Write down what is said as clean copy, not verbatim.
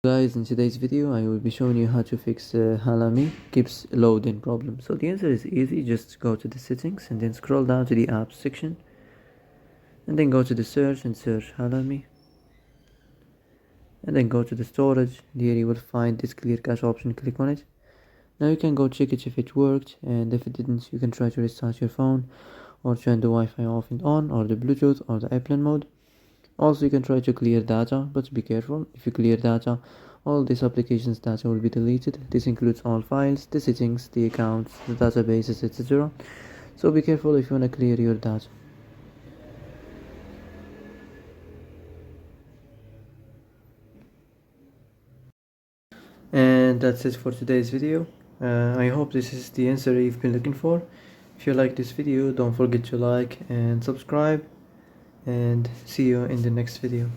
Guys, in today's video I will be showing you how to fix Halame keeps loading problem. So the answer is easy. Just go to the settings and then scroll down to the apps section and then go to the search and search Halame and then go to the storage. Here you will find this clear cache option. Click on it. Now you can go check it if it worked, and if it didn't you can try to restart your phone or turn the Wi-Fi off and on, or the Bluetooth or the airplane mode. Also, you can try to clear data, but be careful. If you clear data, all this application's data will be deleted. This includes all files, the settings, the accounts, the databases, etc. So be careful if you want to clear your data. And that's it for today's video. I hope this is the answer you've been looking for. If you like this video, don't forget to like and subscribe, and see you in the next video.